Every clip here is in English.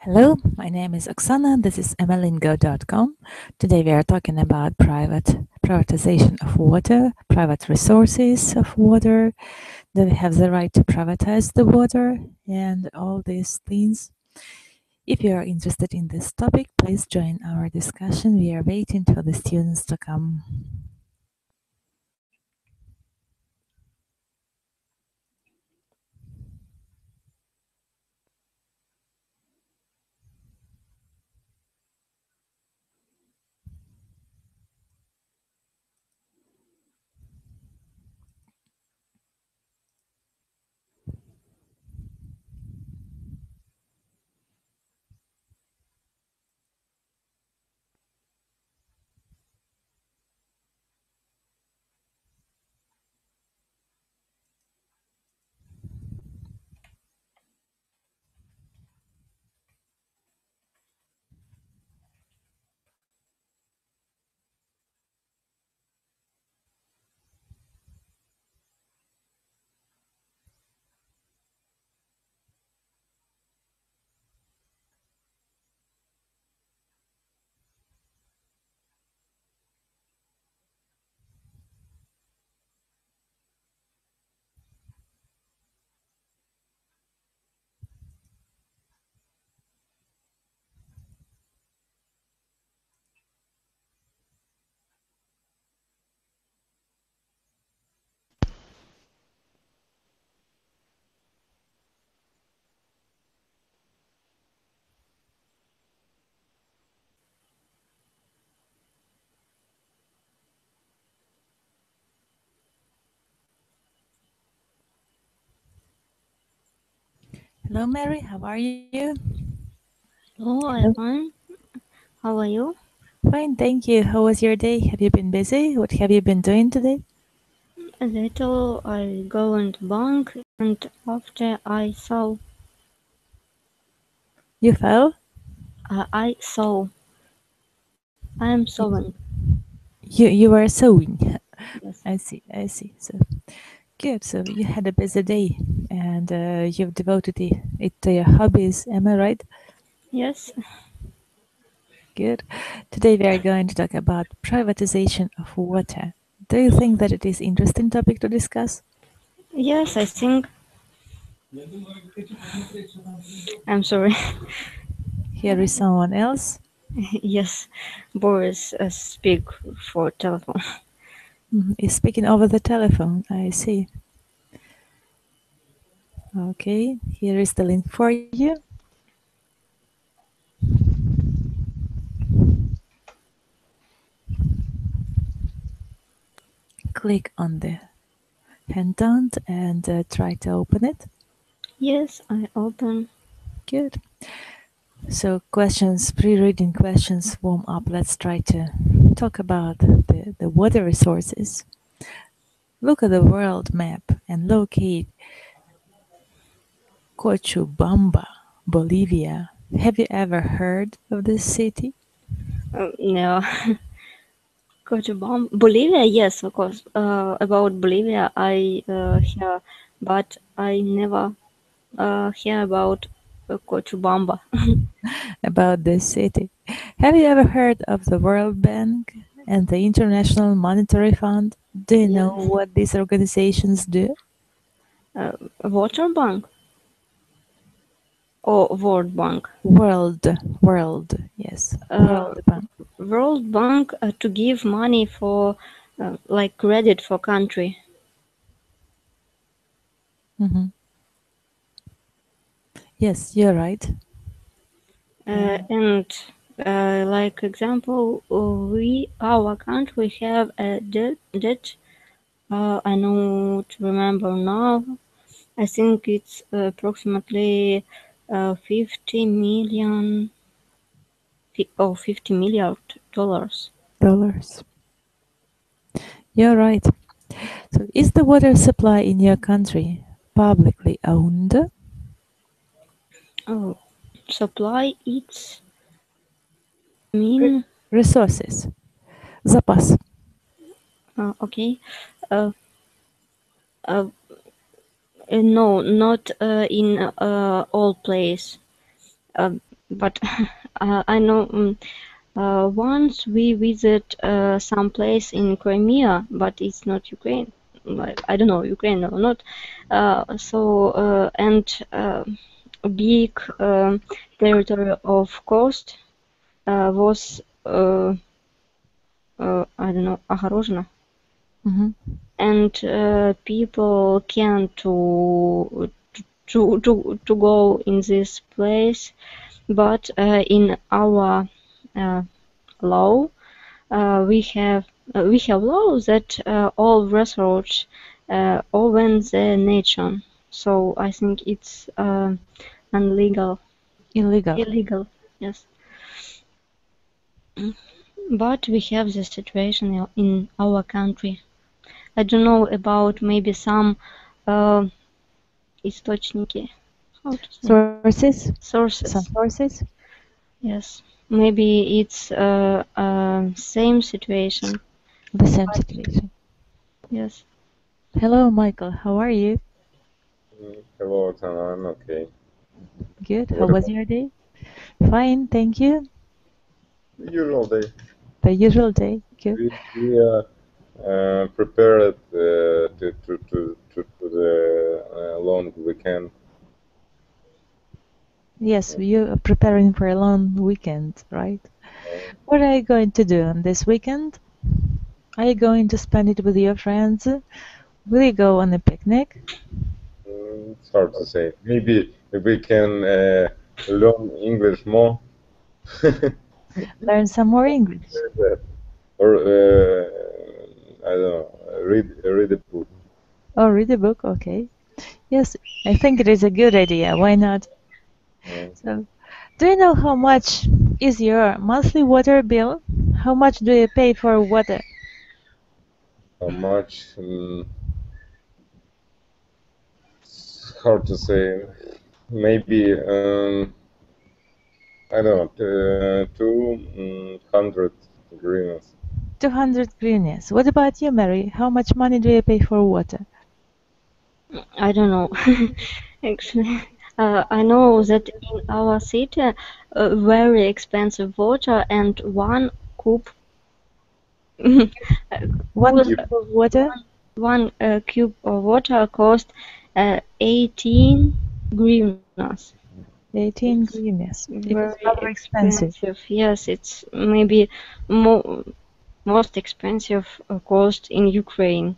Hello, my name is Oksana. This is Amilingo.com. Today we are talking about privatization of water, private resources of water. Do we have the right to privatize the water and all these things? If you are interested in this topic, please join our discussion. We are waiting for the students to come. Hello, Mary. How are you? Hello, I'm fine. How are you? Fine, thank you. How was your day? Have you been busy? What have you been doing today? A little, I go into bank and after I saw, You fell? I saw, I am sewing. You were sewing. Yes. I see. I see. So good. So you had a busy day, and you've devoted it to your hobbies. Am I right? Yes. Good. Today we are going to talk about privatization of water. Do you think that it is interesting topic to discuss? Yes, I think. I'm sorry. Here is someone else. Yes, Boris speak for telephone. Is speaking over the telephone. I see. Okay. Here is the link for you. Click on the handout and try to open it. Yes, I open. Good. So questions, pre-reading questions warm up. Let's try to talk about the water resources. Look at the world map and locate Cochabamba, Bolivia. Have you ever heard of this city? No. Cochabamba, Bolivia. Yes, of course. About Bolivia, I hear, but I never hear about Cochabamba. About this city. Have you ever heard of the World Bank and the International Monetary Fund? Do you know Yes. what these organizations do? Water Bank or World Bank? World, yes, Uh, World Bank. World Bank to give money for like credit for country. hmm Yes, you're right. And like example, we our country have a debt. I don't remember now. I think it's approximately 50 million or 50 million dollars. Dollars. You're right. So, is the water supply in your country publicly owned? Oh, supply it's mean Resources. Запас. okay. Uh, uh, no, not in all place. but I know once we visit some place in Crimea, but it's not Ukraine. Like, I don't know Ukraine or not. And a big territory of coast was I don't know, огорожено. Mm-hmm. And people can to go in this place, but in our law we have law that all research open the nation. So I think it's illegal. Illegal. Yes. But we have the situation in our country. I don't know about maybe some источники. How to say? Sources. Sources. Some sources. Yes. Maybe it's same situation. The same situation. Yes. Hello, Michael. How are you? Hello, Oksana. I'm okay. Good. How was your day? Fine, thank you. Usual day. The usual day. Good. We prepared to the long weekend. Yes, you are preparing for a long weekend, right? What are you going to do on this weekend? Are you going to spend it with your friends? Will you go on a picnic? It's hard to say. Maybe we can learn English more. Learn some more English. Or I don't know, read a book. Oh, read a book, okay. Yes, I think it is a good idea. Why not? So, do you know how much is your monthly water bill? How much do you pay for water? How much? It's hard to say. Maybe I don't know, 200 hryvnias. 200 hryvnias. What about you, Mary? How much money do you pay for water? I don't know. Actually, I know that in our city, very expensive water and one cube. One cube of water? One cube of water cost 18 hryvnias. 18 hryvnias. Very It's rather expensive. Yes, it's maybe most expensive cost in Ukraine.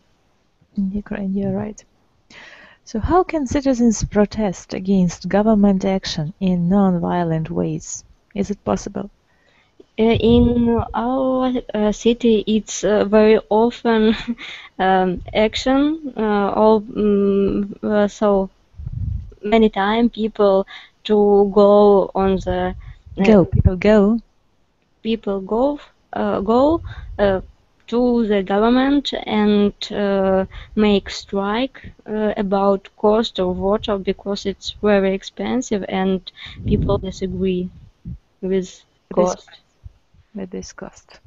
In Ukraine, you're right. So how can citizens protest against government action in non-violent ways? Is it possible? In our city, it's very often action. So many times people to go on the people go to the government and make strike about cost of water because it's very expensive and people disagree with cost. With this cost.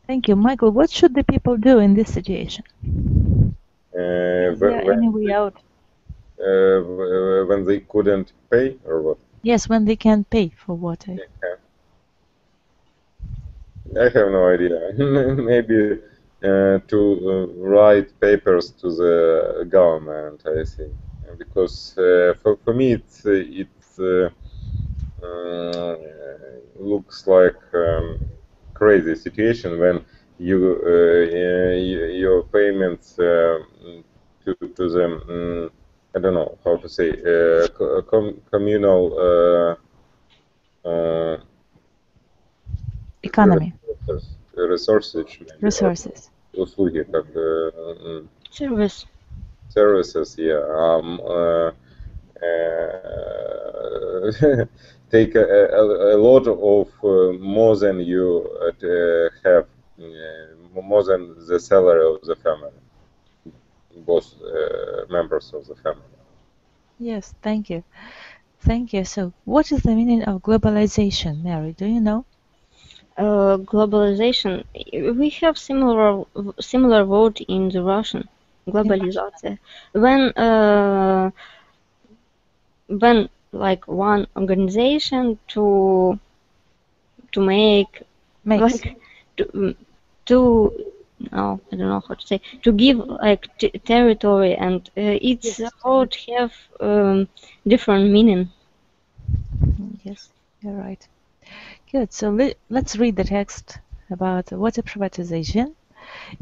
Thank you, Michael. What should the people do in this situation? Is there any way out? When they couldn't pay, or what? Yes, when they can't pay for water. Yeah. I have no idea. Maybe to write papers to the government, I think, because for me it looks like crazy situation when your payments to the I don't know how to say communal economy. Resources. Услуги, как Services, yeah. Take a lot of more than you have, more than the salary of the family, both members of the family. Yes, thank you. Thank you. So, what is the meaning of globalization, Mary? Do you know? Globalization. We have similar word in the Russian. Globalization. When like one organization to make like to no, I don't know how to say, to give like territory, and its word have different meaning. Yes, you're right. Good. So let's read the text about water privatization,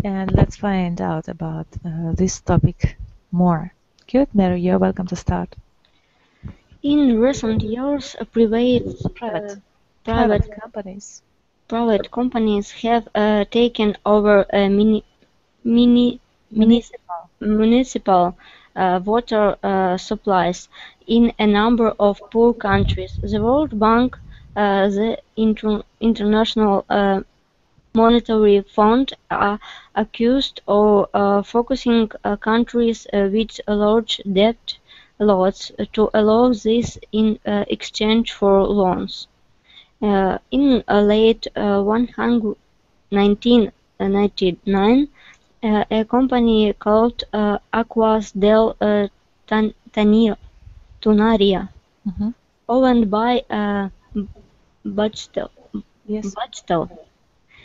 and let's find out about this topic more. Good, Mary, you're welcome to start. In recent years, Private companies have taken over municipal water supplies in a number of poor countries. The World Bank, the International Monetary Fund are accused of focusing countries with large debt loads to allow this in exchange for loans. In late 1999, a company called Aguas del Tunaria, owned by Bechtel,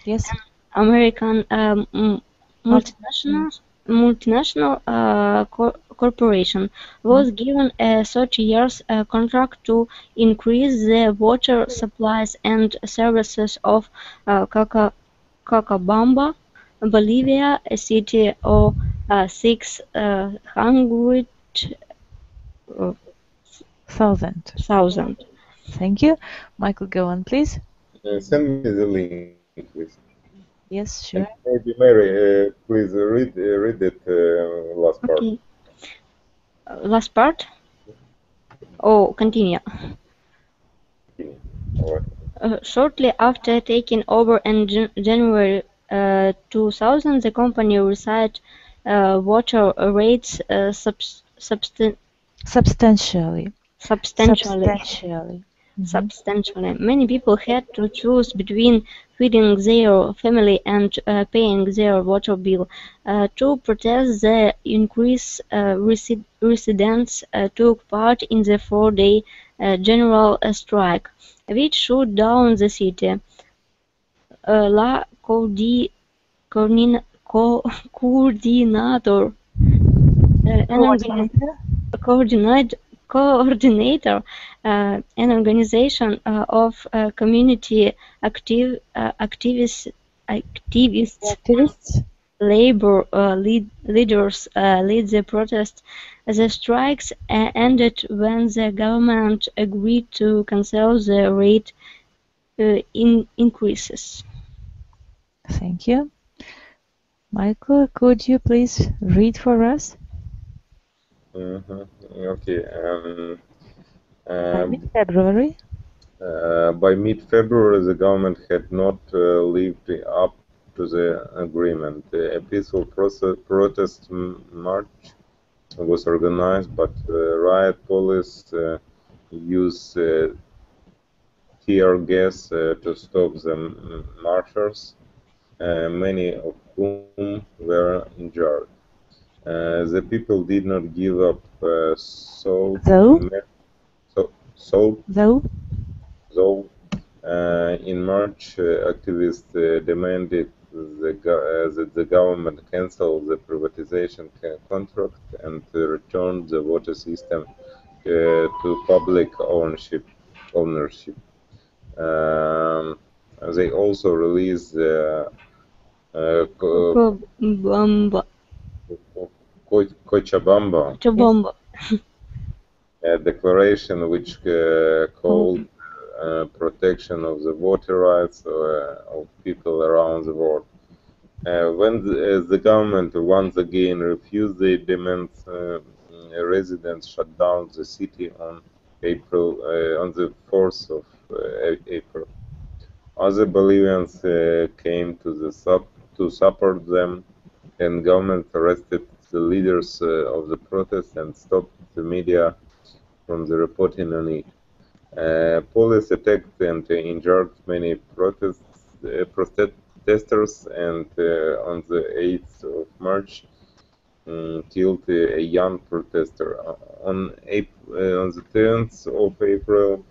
yes, American multinational corporation, was given a 30 years contract to increase the water supplies and services of Cochabamba, Bolivia, a city of 600,000. Thank you. Michael, go on, please. Send me the link, please. Yes, sure. And maybe Mary, please read it last part. Okay. Last part? Oh, continue. Shortly after taking over in January 2000, the company raised water rates substantially. Many people had to choose between feeding their family and paying their water bill. To protest the increase, residents took part in the 4-day general strike, which shut down the city. La coordinator, an organization of community activists, labor leaders led the protest. The strikes ended when the government agreed to cancel the rate increases. Thank you. Michael, could you please read for us? Okay. By mid-February? By mid-February, the government had not lived up to the agreement. A peaceful protest march was organized, but riot police used tear gas to stop the marchers, many of whom were injured. The people did not give up, in March, activists demanded that the government cancel the privatization contract and return the water system to public ownership. They also released the Cochabamba declaration, which called protection of the water rights of people around the world. When the government once again refused their demands, residents shut down the city on the 4th of April. Other Bolivians came to support them, and government arrested the leaders of the protest and stopped the media from the reporting on it. Police attacked and injured many protesters, and on the 8th of March, killed a young protester. On the 10th of April,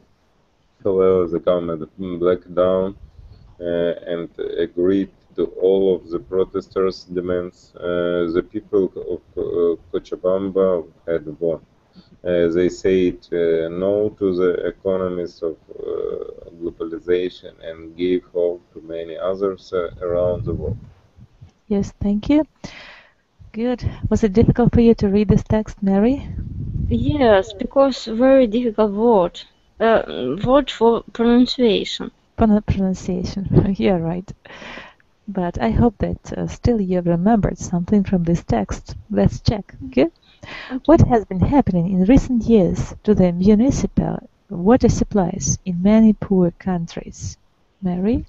the government blacked down and agreed to all of the protesters' demands. The people of Cochabamba had won. They said no to the economies of globalization and gave hope to many others around the world. Yes, thank you. Good. Was it difficult for you to read this text, Mary? Yes, because very difficult word. Word for pronunciation. Pronunciation. Yeah, right. But I hope that still you remembered something from this text. Let's check. Okay? What has been happening in recent years to the municipal water supplies in many poor countries? Mary?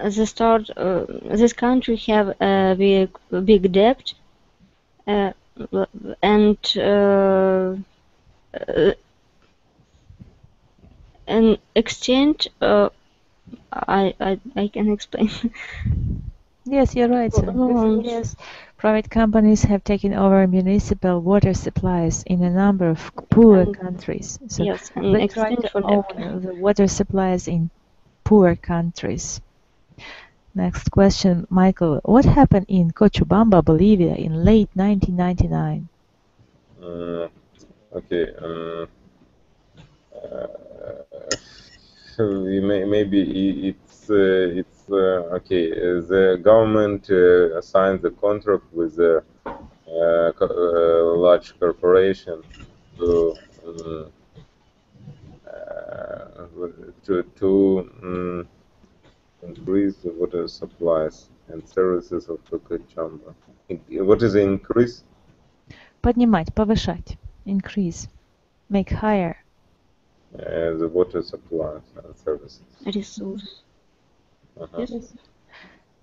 This country have a big debt, and an exchange. I can explain. Yes, you're right. So in recent years, private companies have taken over municipal water supplies in a number of poor countries. So yes, they try to own the water supplies in poor countries. Next question, Michael. What happened in Cochabamba, Bolivia in late 1999? Okay. Maybe it's okay. The government signed the contract with a large corporation to increase the water supplies and services of Cochabamba. What is the increase? Поднимать, повышать. Increase. Make higher. The water supplies and services. Resource. Yes.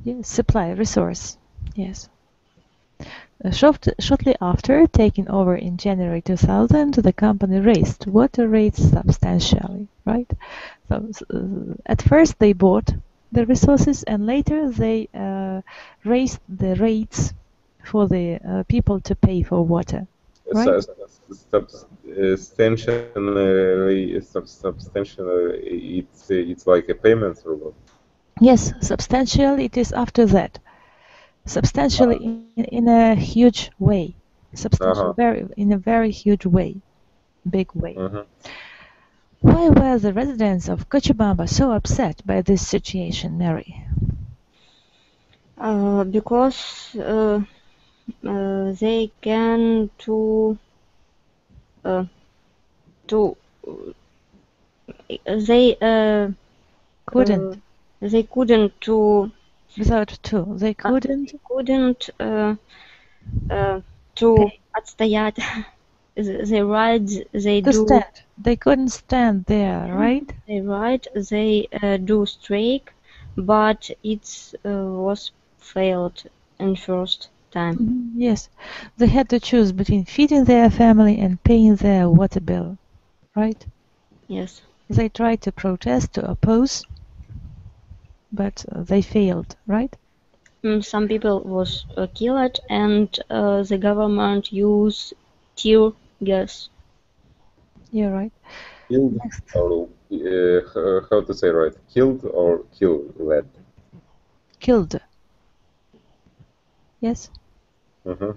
Yes, supply, resource. Yes. Shortly after taking over in January 2000, the company raised water rates substantially, right? So at first they bought the resources and later they raised the rates for the people to pay for water. Right? Substantially, it's like a payment or what? Yes, substantially it is after that. Substantially in a huge way. Substantial, in a very huge way. Big way. Why were the residents of Cochabamba so upset by this situation, Mary? Because they can they couldn't. They couldn't to. Without to. They couldn't. To отстоять the rights they to do. Stand. They couldn't stand there, right? They right. They do strike, but it was failed in first time. Yes, they had to choose between feeding their family and paying their water bill, right? Yes. They tried to protest, to oppose, but they failed, right? Some people was killed, and the government used tear gas. You're right. Killed or how to say right? Killed or killed? Killed. Yes. Mm-hmm.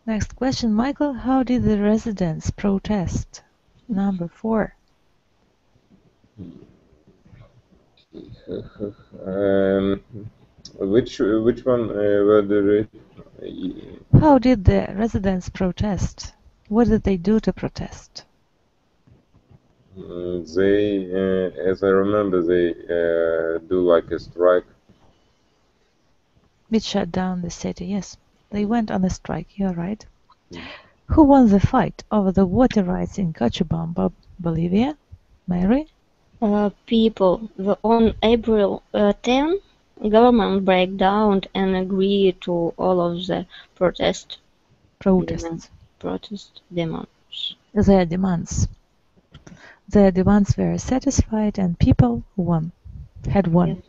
Next question, Michael. How did the residents protest? Number 4. Which one were the? How did the residents protest? What did they do to protest? They, as I remember, they do like a strike. Which shut down the city, yes. They went on a strike, you're right. Who won the fight over the water rights in Cochabamba, Bolivia? Mary? People. On April 10, government break down and agree to all of the protest demands. Their demands. Their demands were satisfied and people had won. Yes.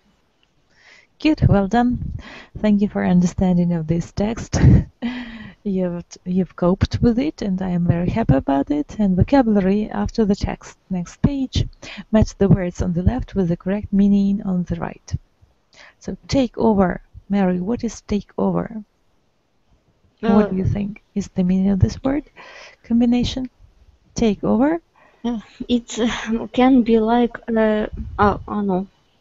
Good, well done. Thank you for understanding of this text. You've coped with it, and I am very happy about it. And vocabulary after the text. Next page. Match the words on the left with the correct meaning on the right. So take over. Mary, what is take over? What do you think is the meaning of this word combination? Take over? It can be like no,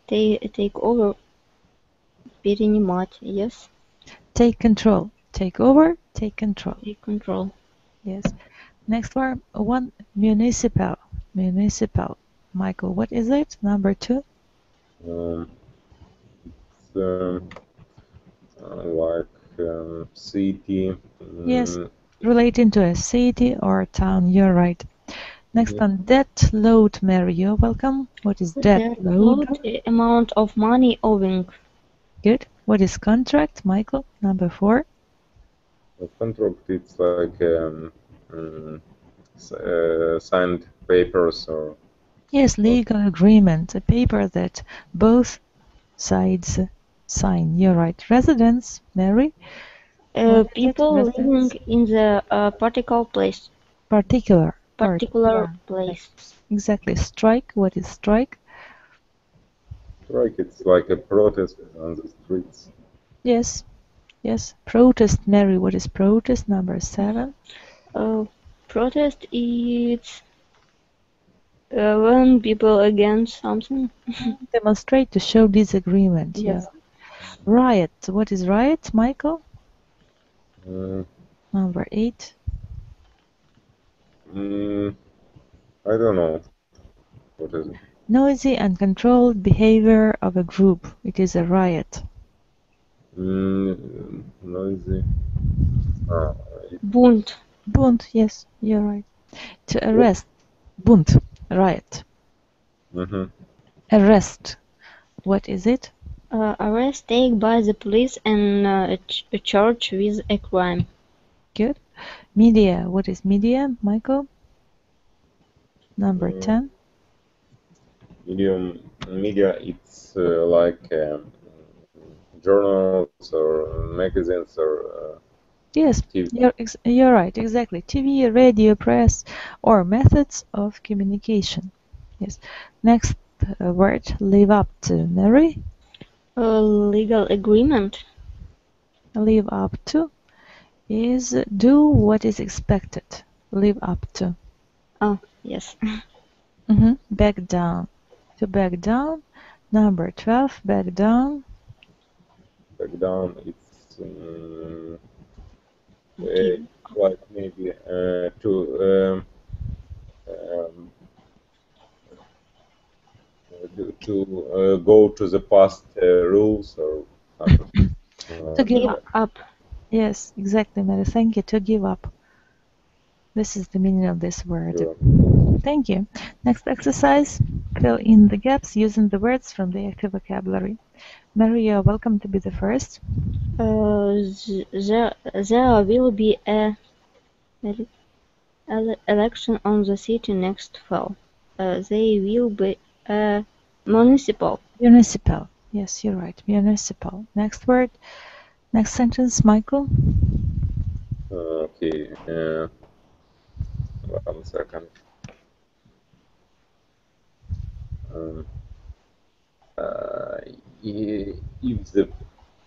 take over, перенимать, yes. Take control. Take over, take control. Take control. Yes. Next one, municipal. Municipal. Michael, what is it? Number 2? Like city. Yes, relating to a city or a town. You're right. Next one, debt load. Mary, you're welcome. What is debt load? Amount of money owing. Good. What is contract, Michael? Number 4. A contract, it's like signed papers or... Yes, legal agreement, a paper that both sides sign. You're right. Residence, Mary? People living in the particular place. Particular Place. Exactly. Strike. What is strike? Strike, it's like a protest on the streets. Yes. Yes. Protest, Mary. What is protest? Number 7. Protest is when people against something. Demonstrate to show disagreement. Yes. Yeah. Riot. What is riot, Michael? Number 8. I don't know. What is it? Noisy, uncontrolled behavior of a group. It is a riot. Noisy. Bunt. Bunt, yes, you're right. To arrest. Bunt, riot. Arrest. What is it? Arrest taken by the police and charged with a crime. Good. Media. What is media, Michael? Number 10. Media, it's like journals or magazines or yes, TV. You're right, exactly. TV, radio, press, or methods of communication. Yes. Next word, live up to. Mary? Legal agreement. Live up to is do what is expected. Live up to. Oh, yes. Back down. To back down. Number 12, back down. Back down, it's like maybe to go to the past rules or something. To give up. Yes, exactly, Mary. Thank you. To give up. This is the meaning of this word. Sure. Thank you. Next exercise. Fill in the gaps using the words from the active vocabulary. Mary, you're welcome to be the first. There will be a election on the city next fall. They will be municipal. Municipal. Yes, you're right. Municipal. Next word. Next sentence, Michael. Okay. 1 second. If the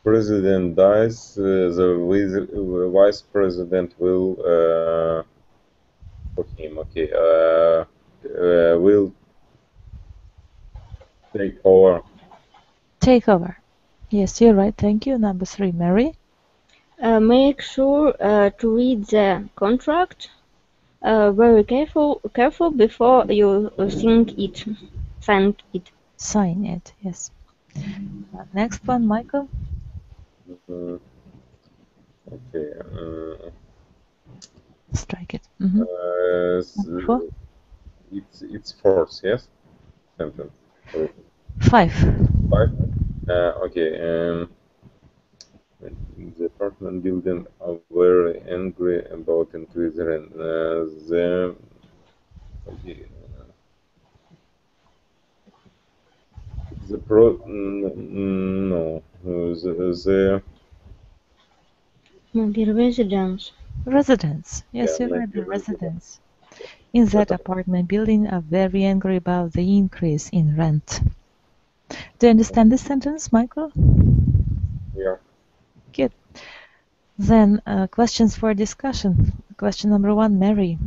president dies, the vice president will for him. Okay. Will take over. Take over. Yes, you're right. Thank you. Number 3, Mary. Make sure to read the contract very careful before you sign it. Sign it. Yes. Next one, Michael. Okay. Strike it. It's fourth, yes. Sentence. 5. 5. Okay. The apartment building are very angry about increasing the. Okay. The Maybe residence. Residents. Yes, Yeah, you maybe heard the residents. residents in that But apartment building are very angry about the increase in rent. Do you understand this sentence, Michael? yeah. Good. Then questions for discussion. Question number 1, Mary.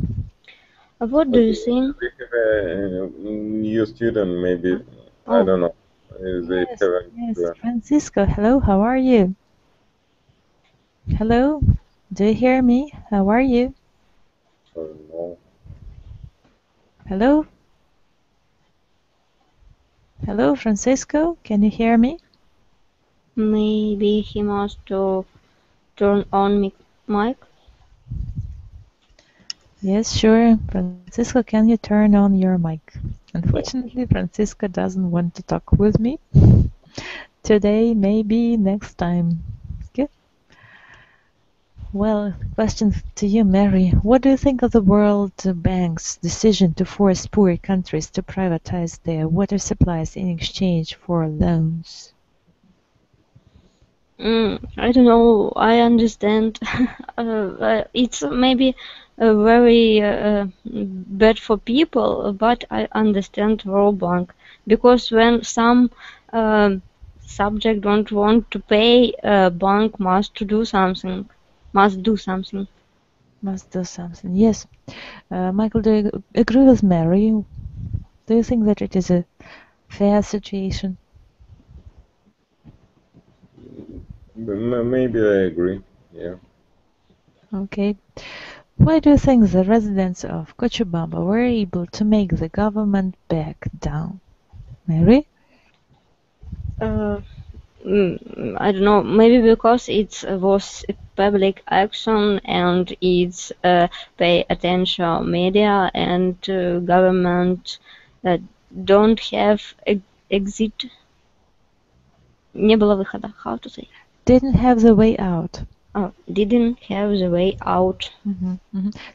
What do you think? We have a new student, maybe. I Oh, don't know. They Yes, haven't. yes. Francisco, hello, how are you? Hello, do you hear me? How are you? I don't know. Hello? Hello, Francisco, can you hear me? maybe he must to turn on mic. Yes, sure. Francisco, can you turn on your mic? Unfortunately, Francisco doesn't want to talk with me. Today, maybe next time. Okay. Well, question to you, Mary. What do you think of the World Bank's decision to force poor countries to privatize their water supplies in exchange for loans? I don't know. I understand. It's maybe very bad for people, but I understand World Bank because when some subject don't want to pay, bank must do something. Must do something. Must do something. Yes. Michael, do you agree with Mary? Do you think that it is a fair situation? Maybe I agree. Yeah. Okay. Why do you think the residents of Cochabamba were able to make the government back down? Mary? Uh, I don't know. Maybe because it was a public action and it's pay attention media and government don't have exit. Не было выхода. How to say? Didn't have the way out. Didn't have the way out.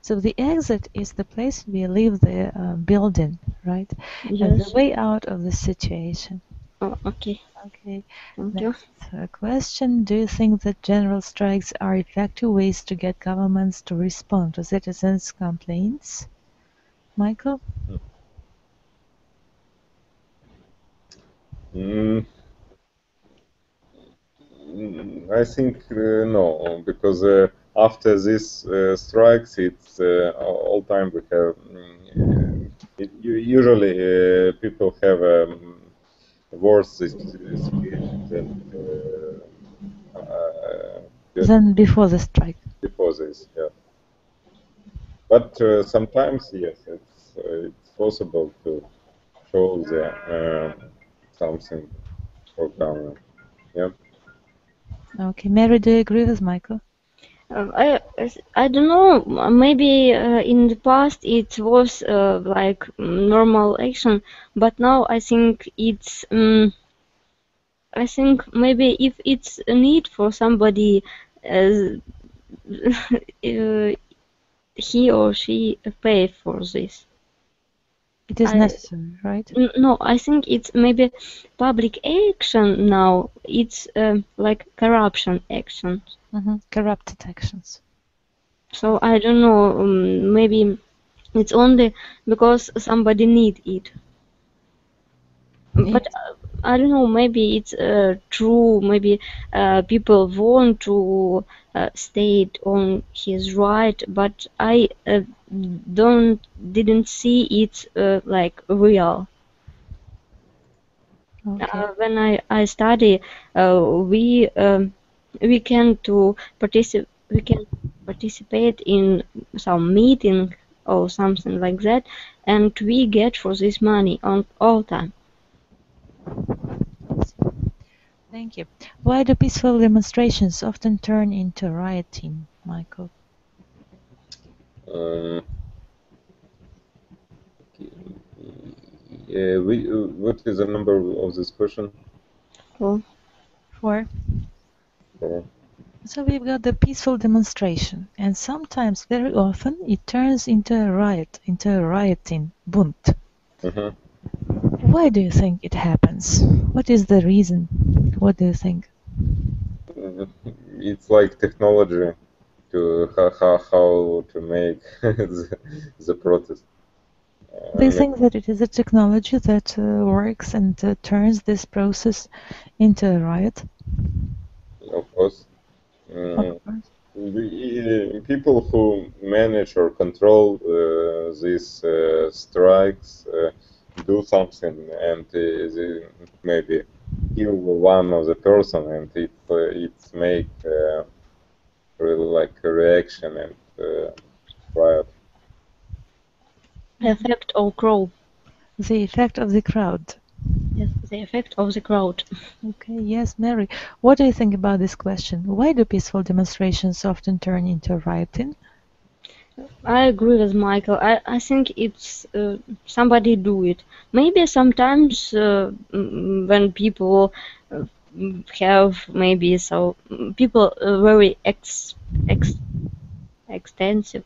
So the exit is the place we leave the building, right? And the Yes. way out of the situation. Oh, okay. Okay. Thank you. Next question. Do you think that general strikes are effective ways to get governments to respond to citizens' complaints? Michael? I think no, because after this strikes, it's all time we have. Usually, people have worse situations Than before the strike. before this, yeah. But sometimes, yes, it's possible to show something for government. Yeah. Okay, Mary, do you agree with Michael? I don't know. Maybe in the past it was like normal action, but now I think it's. I think maybe if it's a need for somebody, he or she pay for this. It is necessary, right? No, I think it's maybe public action now. It's like corruption action. Corrupted actions. So I don't know. Maybe it's only because somebody need it. But I don't know. Maybe it's true. Maybe people want to state on his right, but I didn't see it like real. Okay. When I study, we can participate in some meeting or something like that, and we get for this money on all time. Thank you. Why do peaceful demonstrations often turn into rioting, Michael? What is the number of this question? 4. Four. So we've got the peaceful demonstration, and sometimes, very often, it turns into a riot, into a rioting, bunt. Why do you think it happens? What is the reason? What do you think? It's like technology. to how to make the protest. Do you think that it is a technology that works and turns this process into a riot? Of course. Of course. People who manage or control these strikes do something, and they maybe kill one of the person, and it's make like a reaction and riot. Effect of crowd. The effect of the crowd. Yes, the effect of the crowd. Okay, yes, Mary. What do you think about this question? Why do peaceful demonstrations often turn into rioting? I agree with Michael. I think it's somebody do it. Maybe sometimes when people have maybe people very extensive,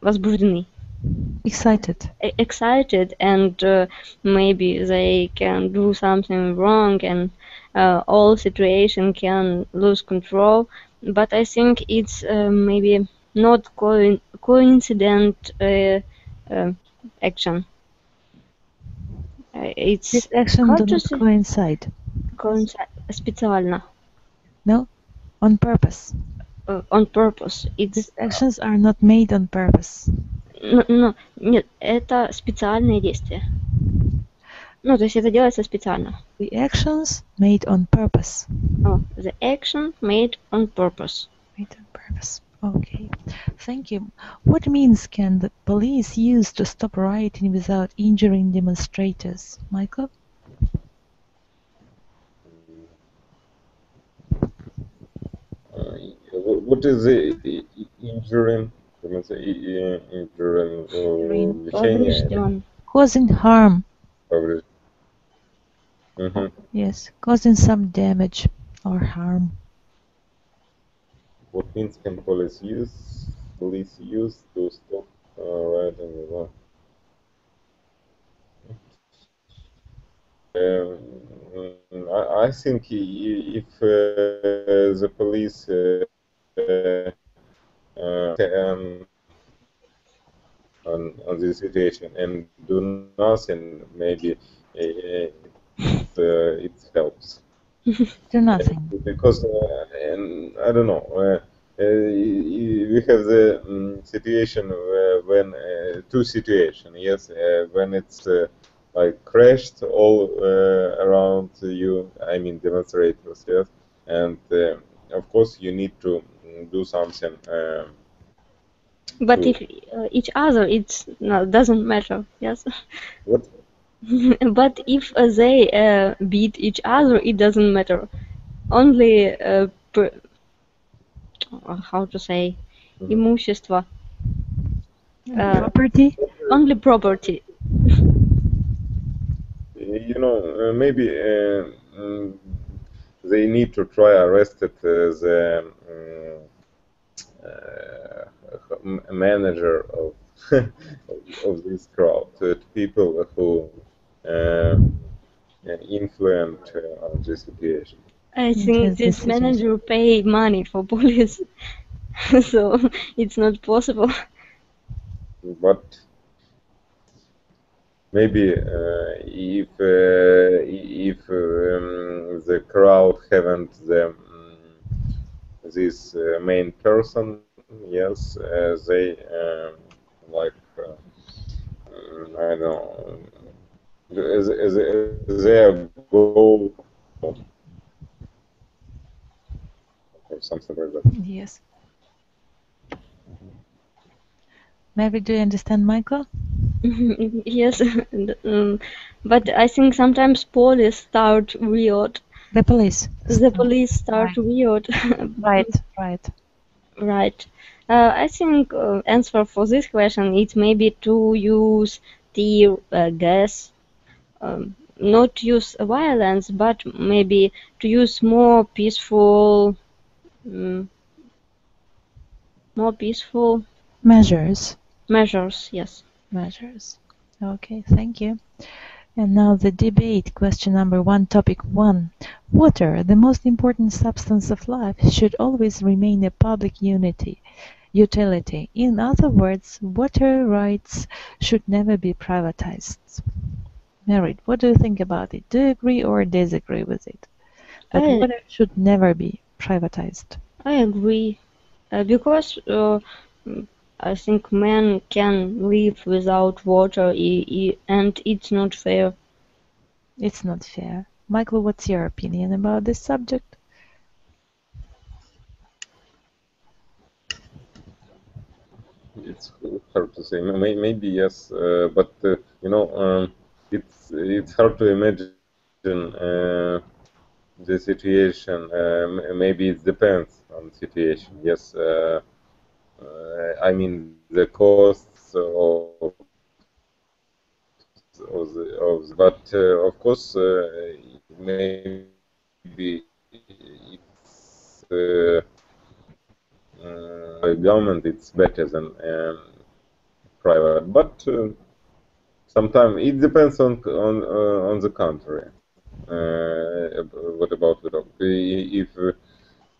возбуждены. Excited. Excited, and maybe they can do something wrong, and all situation can lose control. But I think it's maybe not coincident action. It's This action does not coincide. Специально. No? On purpose. On purpose. These actions are not made on purpose. Нет, это специальные действия. Ну, то есть это делается специально. The actions made on purpose. Oh, the action made on purpose. Made on purpose. Okay, thank you. What means can the police use to stop rioting without injuring demonstrators? Michael? What is the injuring? Causing harm. Mm-hmm. Yes, causing some damage or harm. What means can police use to stop rioting? I think if the police on this situation and do nothing, maybe it helps. Do nothing. Because and I don't know. We have the situation when two situations. Yes, when it's like crashed all around you. I mean demonstrators. Yes, and of course you need to do something. But if each other, doesn't matter. Yes. What? But if they beat each other, it doesn't matter. Only how to say, имущество. Property. Only property. You know, maybe they need to try arrested the manager of of this crowd, people who influence on this situation. I think this manager pay money for police, so it's not possible. But maybe if the crowd haven't this main person, yes, they like I don't know, their goal or something like that. Yes. Maybe do you understand, Michael? Yes, but I think sometimes police start weird. The police. The police start weird. Right. Right. I think answer for this question is maybe to use tear gas, not use violence, but maybe to use more peaceful measures. Yes. Measures. Okay, thank you. And now the debate, question number 1, topic 1. Water, the most important substance of life, should always remain a public unity. utility. In other words, water rights should never be privatized. Merit, what do you think about it? Do you agree or disagree with it? That I water should never be privatized. I agree because I think man can live without water and it's not fair. It's not fair. Michael, what's your opinion about this subject? It's hard to say. Maybe yes, but you know, it's hard to imagine the situation. Maybe it depends on the situation. Yes, I mean the costs but of course maybe it's government it's better than private, but sometimes it depends on the country. What about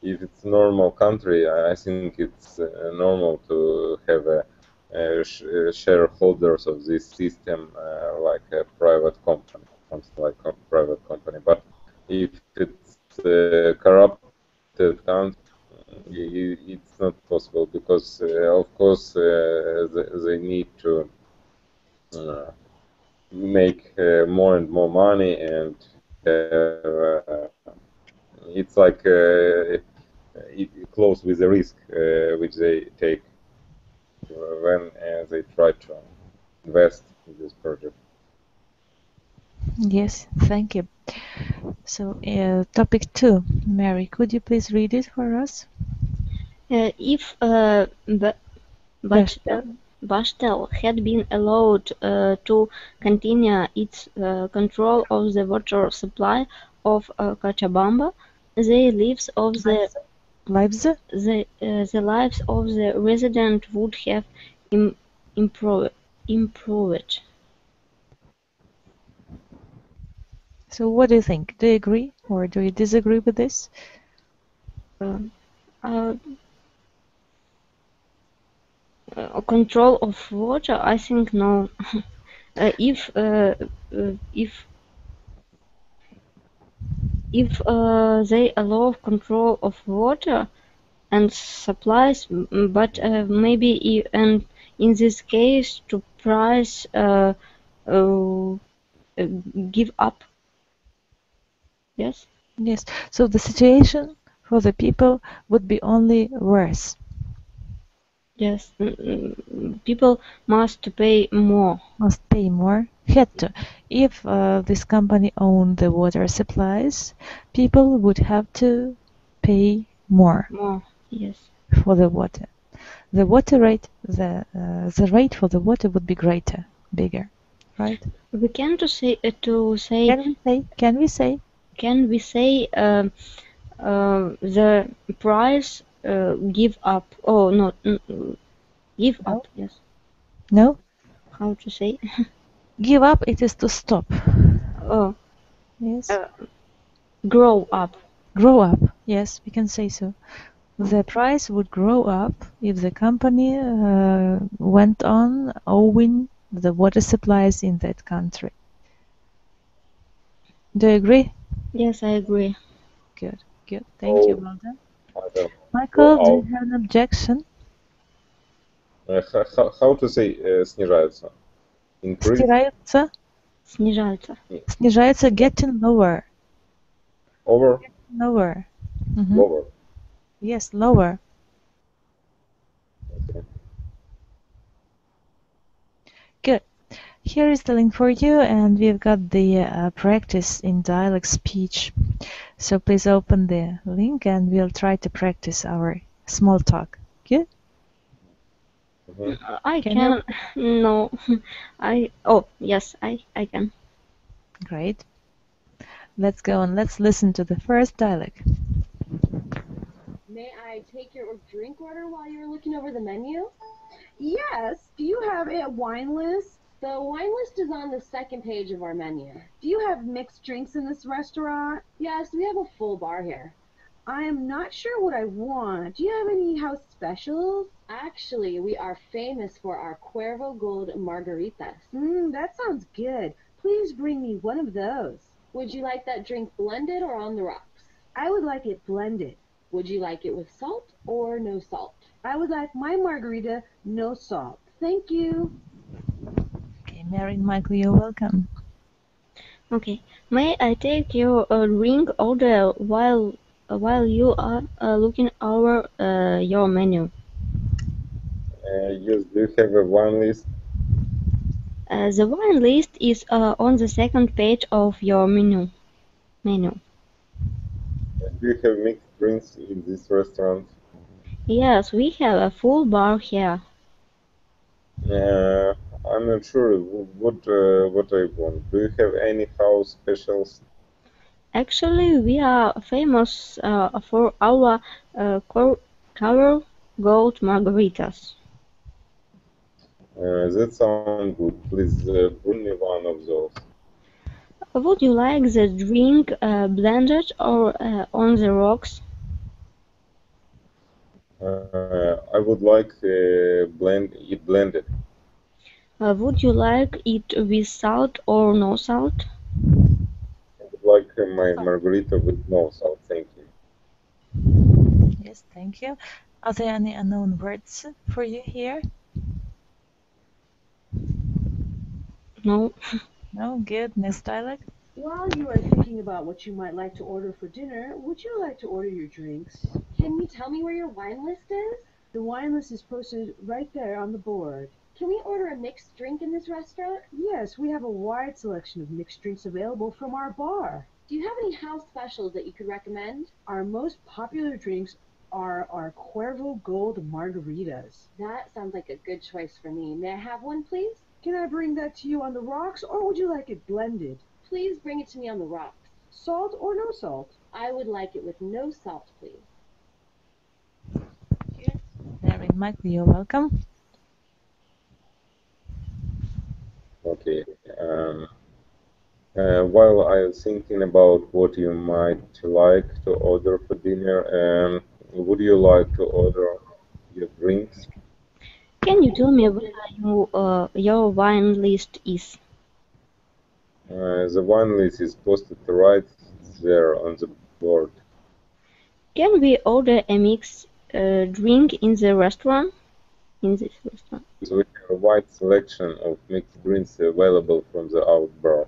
if it's normal country, I think it's normal to have shareholders of this system like a private company, something like a private company. But if it's a corrupted country, it's not possible because, of course, they need to make more and more money, and it's like close with the risk which they take when they try to invest in this project. Yes, thank you. So, topic 2. Mary, could you please read it for us? If Bashtel had been allowed to continue its control of the water supply of Cochabamba, the lives of the lives of the residents would have improved. So what do you think? Do you agree or do you disagree with this? Control of water, I think no. If they allow control of water and supplies, but maybe and in this case to price give up. Yes. Yes. So the situation for the people would be only worse. Yes. People must pay more. Must pay more. Had to. If this company owned the water supplies, people would have to pay more. More. Yes. For the water. The water rate, the rate for the water would be greater, bigger, right? We can say. Can we say? The price give up. Oh no, give No? up. Yes. No? How to say? Give up, it is to stop. Oh. Yes. Grow up. Grow up. Yes, we can say so. The price would grow up if the company went on owing the water supplies in that country. Do you agree? Yes, I agree. Good, good. Thank you, well done. Michael, do you have an objection? How to say снижаются? Increase? Стираются? Снижаются. Снижаются, getting lower. Over? Lower. Lower. Yes, lower. Okay. Good. Here is the link for you, and we've got the practice in dialogue speech. So please open the link and we'll try to practice our small talk. Good? I can. No. Oh, yes, I can. Great. Let's go and let's listen to the first dialogue. May I take your drink order while you're looking over the menu? Yes. Do you have a wine list? The wine list is on the second page of our menu. Do you have mixed drinks in this restaurant? Yes, we have a full bar here. I am not sure what I want. Do you have any house specials? Actually, we are famous for our Cuervo Gold margaritas. That sounds good. Please bring me one of those. Would you like that drink blended or on the rocks? I would like it blended. Would you like it with salt or no salt? I would like my margarita no salt. Thank you. Okay, Mary and Michael, you're welcome. Okay. May I take your drink order while you are looking over your menu? Yes, do you have a wine list? The wine list is on the second page of your menu. Do you have mixed drinks in this restaurant? Yes, we have a full bar here. I'm not sure what I want. Do you have any house specials? Actually, we are famous for our Coral Gold margaritas. That sounds good. Please bring me one of those. Would you like the drink blended or on the rocks? I would like blended. Would you like it with salt or no salt? I would like my margarita with no salt, thank you. Yes, thank you. Are there any unknown words for you here? No. No, good. Next dialect. While you are thinking about what you might like to order for dinner, would you like to order your drinks? Can you tell me where your wine list is? The wine list is posted right there on the board. Can we order a mixed drink in this restaurant? Yes, we have a wide selection of mixed drinks available from our bar. Do you have any house specials that you could recommend? Our most popular drinks are our Cuervo Gold margaritas. That sounds like a good choice for me. May I have one, please? Can I bring that to you on the rocks, or would you like it blended? Please bring it to me on the rocks. Salt or no salt? I would like it with no salt, please. Mary and Michael, you're welcome. Okay. While I was thinking about what you might like to order for dinner, would you like to order your drinks? Can you tell me where your wine list is? The wine list is posted right there on the board. Can we order a mixed drink in this restaurant? So we have a wide selection of mixed drinks available from the outbar.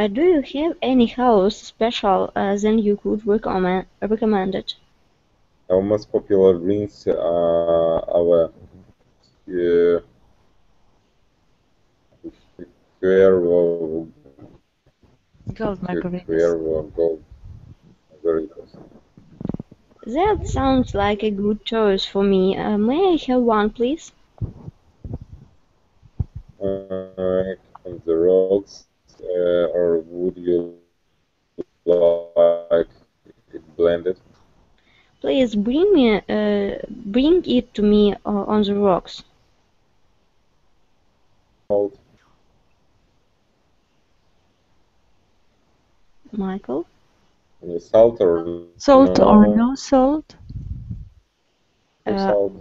Do you have any house special then you could recommend it? Our most popular drinks are our Cuervo Gold margaritas. Gold margaritas. That sounds like a good choice for me. May I have one, please? On the rocks, or would you like it blended? Please bring it to me on the rocks. Salt. Michael? Salt or Salt no, or no salt? no salt?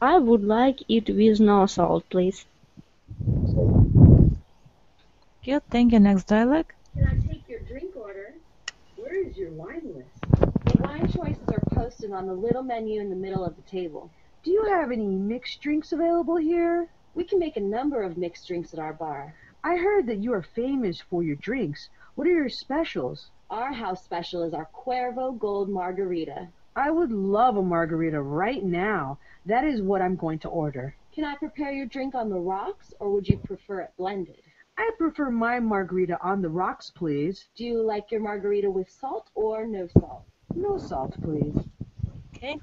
I would like it with no salt, please. Good, thank you. Next dialect. Can I take your drink order? Where is your wine list? The wine choices are posted on the little menu in the middle of the table. Do you have any mixed drinks available here? We can make a number of mixed drinks at our bar. I heard that you are famous for your drinks. What are your specials? Our house special is our Cuervo Gold margarita. I would love a margarita right now. That is what I'm going to order. Can I prepare your drink on the rocks, or would you prefer it blended? I prefer my margarita on the rocks, please. Do you like your margarita with salt or no salt? No salt, please. Okay.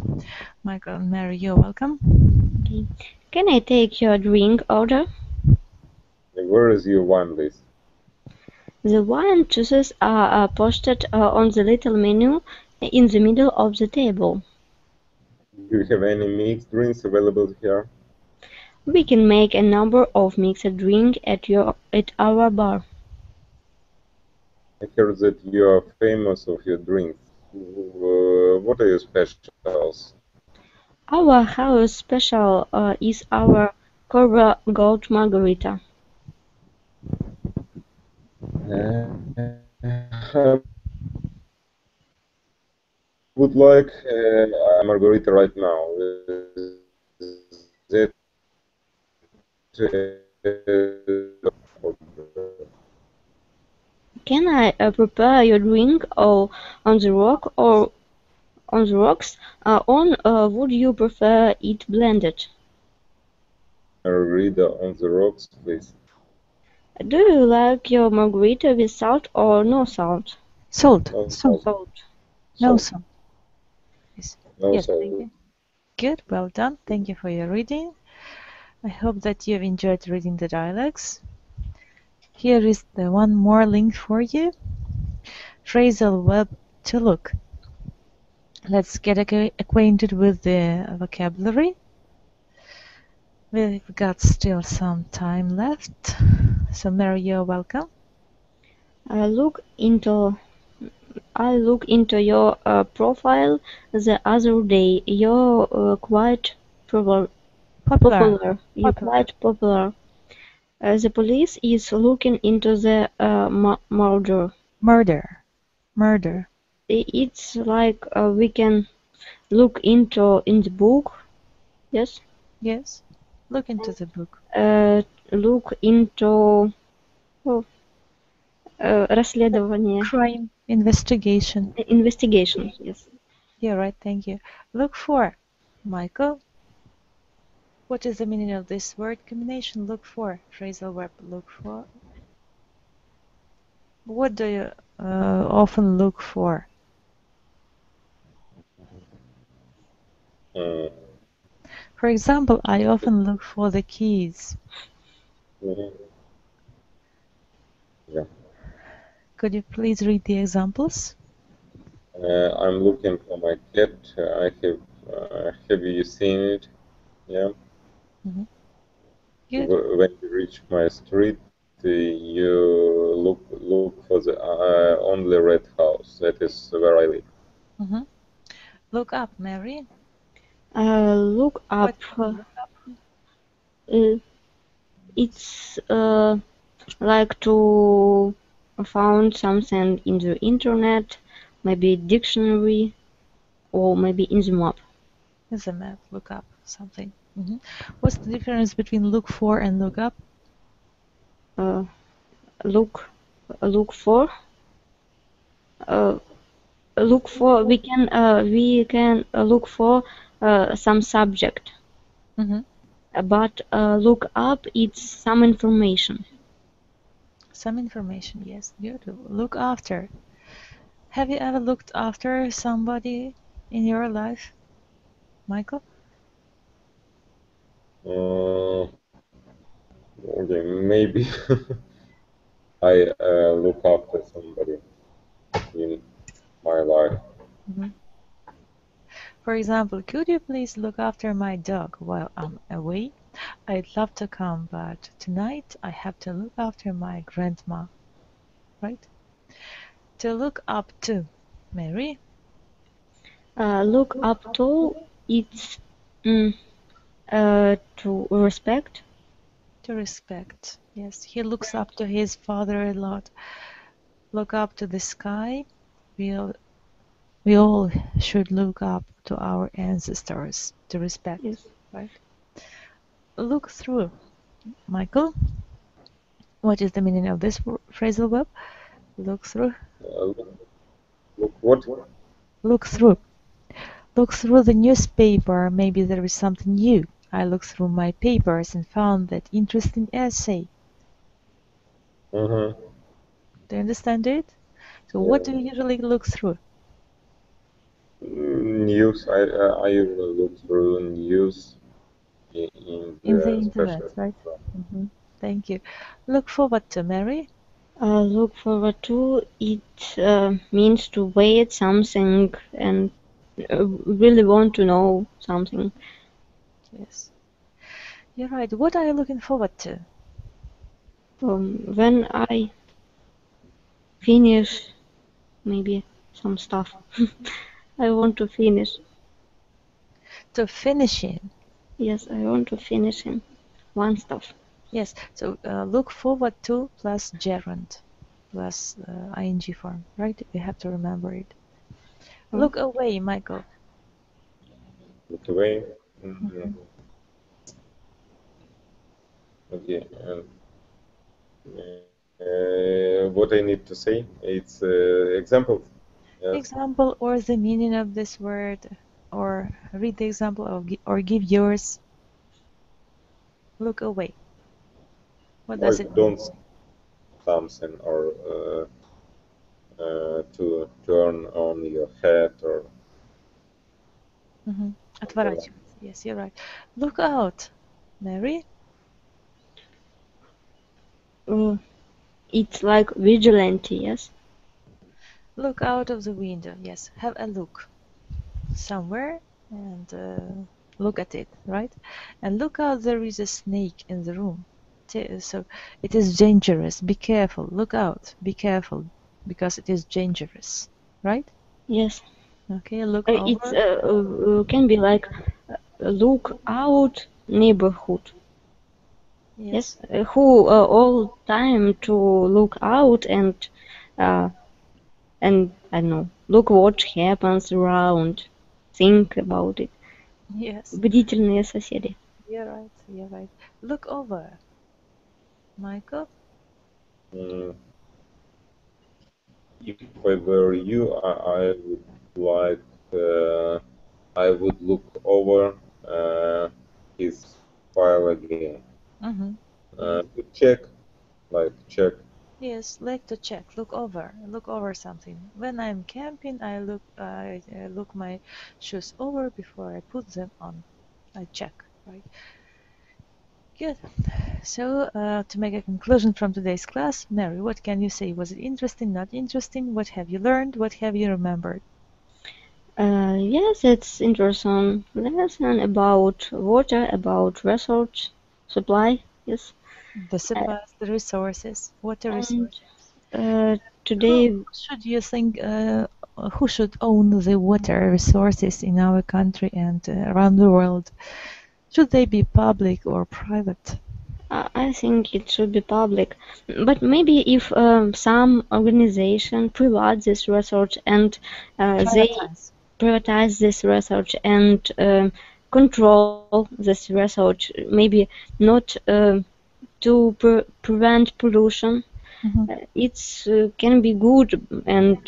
Michael and Mary, you're welcome. Okay. Can I take your drink order? Where is your wine list? The wine choices are posted on the little menu in the middle of the table. Do you have any mixed drinks available here? We can make a number of mixed drinks at our bar. I heard that you are famous of your drinks. What are your specials? Our house special is our Cobra Gold Margarita. I would like a margarita right now. Is it Can I prepare your drink or on the rock or on the rocks? Would you prefer it blended? margarita on the rocks, please? Do you like your margarita with salt or no salt? Salt. No Salt. salt. No Salt. salt. Yes. No Yes, salt. thank you. Good, well done. Thank you for your reading. I hope that you've enjoyed reading the dialogues. Here is the one more link for you. Phrasal verb to look. Let's get acquainted with the vocabulary. We've got still some time left. So Mary, you're welcome. I look into your profile the other day. You're quite popular. You're quite popular. The police is looking into the murder. Murder. It's like we can look into in the book. Yes. Yes. Look into the book. Look into расследование. Crime investigation. Investigation. Yes. Yeah, right. Thank you. Look for. Michael. What is the meaning of this word combination? Look for. Phrasal verb. Look for. What do you often look for? For example, I often look for the keys. Yeah. Could you please read the examples? I'm looking for my cat. Have you seen it? Yeah. Mm-hmm. Good. When you reach my street, you look for the only red house. That is where I live. Mm-hmm. Look up, Mary. Look up. It's like to found something in the internet, maybe dictionary, or maybe in the map. In the map, look up something. Mm-hmm. What's the difference between look for and look up? Look for. We can look for some subject. Mm-hmm. But look up, it's some information. Some information, yes. Good. Look after. Have you ever looked after somebody in your life, Michael? Okay, maybe I look after somebody in my life. Mm-hmm. For example, could you please look after my dog while I'm away? I'd love to come, but tonight I have to look after my grandma. Right? To look up to, Mary? Look up to, it's to respect. To respect. Yes, he looks up to his father a lot. Look up to the sky. We all should look up to our ancestors to respect. Yes. Right? Look through. Michael? What is the meaning of this phrasal verb? Look through. Look what? Look through. Look through the newspaper. Maybe there is something new. I looked through my papers and found that interesting essay. Mm-hmm. Do you understand it? So what do you usually look through? News. I usually look through news in In the the internet, special. right? Mm-hmm. Thank you. Look forward to, Mary. Look forward to, it means to wait something and really want to know something. Yes. You're right. What are you looking forward to? When I finish, maybe some stuff. I want to finish. To finish it. Yes, I want to finish in one stuff. Yes, so look forward to plus gerund plus ing form, right? We have to remember it. Look away, Michael. Look away. Okay. What I need to say? It's example. Yes. Example or the meaning of this word, or read the example or give yours. Look away. What does it don't mean? something or to turn on your head or. Отворачиваться. Yes, you're right. Look out, Mary. It's like vigilante, yes? Look out of the window. Yes, have a look somewhere and look at it, right? And look out, there is a snake in the room. So it is dangerous. Be careful. Look out. Be careful because it is dangerous, right? Yes. Okay, look It's over. can be like look out neighborhood. Yes. Who all time to look out and I don't know, look what happens around, think about it. Yes. Бдительные соседи. You're right. You're right. Look over, Michael. If I were you, I would like I would look over his file again. To check. Yes, like to check, look over something. When I'm camping, I look my shoes over before I put them on. I check, right? Good. So to make a conclusion from today's class, Mary, what can you say? Was it interesting, not interesting? What have you learned? What have you remembered? Yes, it's interesting lesson about water, about resource supply. Yes. The supplies, the resources, water resources. Today, Who should you think? Who should own the water resources in our country and around the world? Should they be public or private? I think it should be public, but maybe if some organization private this research and they privatize this research and control this research, maybe not to prevent pollution. It's can be good, and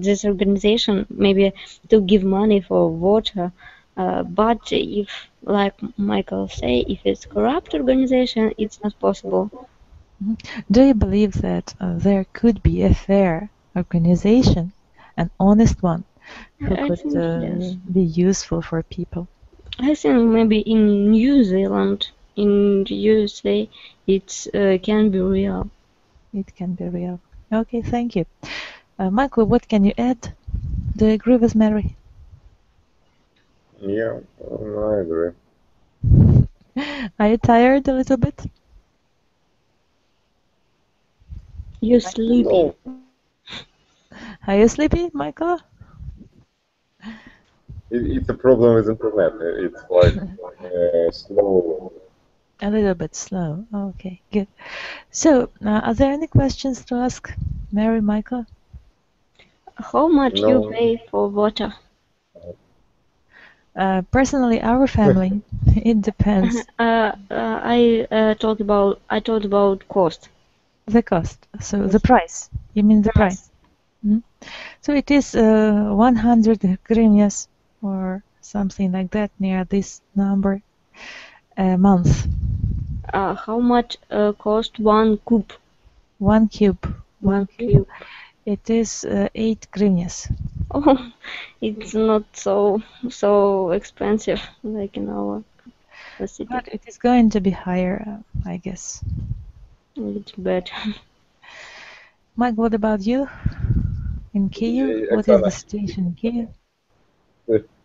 this organization maybe to give money for water. But if, like Michael say, if it's corrupt organization, it's not possible. Do you believe that there could be a fair organization, an honest one, who could yes. be useful for people? I think maybe in New Zealand, in USA, it can be real. It can be real. Okay, thank you. Michael, what can you add? Do you agree with Mary? Yeah, I agree. Are you tired a little bit? You're sleepy. No. Are you sleepy, Michael? It's a problem with internet. It's like slow. A little bit slow. Okay, good. So, are there any questions to ask Mary, Michael? How much you pay for water? Personally, our family, it depends. I talked about cost. The cost. So the price. You mean the price? So it is 100 hryvnias or something like that, near this number, a month. How much cost 1 cube? 1 cube. 1 cube. It is 8 hryvnias. Oh, it's not so expensive like in our city. But it is going to be higher, I guess. It's better. Mike, what about you? In Kyiv, what is the situation in Kyiv?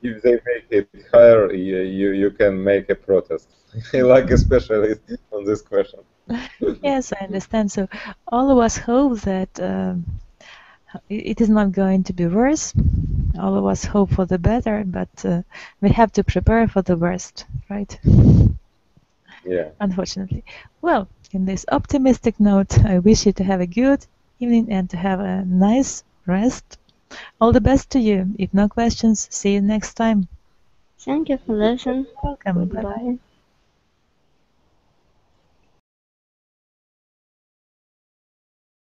If they make it higher, you can make a protest. Like a specialist on this question. Yes, I understand. So all of us hope that it is not going to be worse. All of us hope for the better, but we have to prepare for the worst, right? Yeah. Unfortunately. Well, in this optimistic note, I wish you to have a good evening and to have a nice rest. All the best to you. If no questions, see you next time. Thank you for listening. Welcome. Bye-bye. Bye.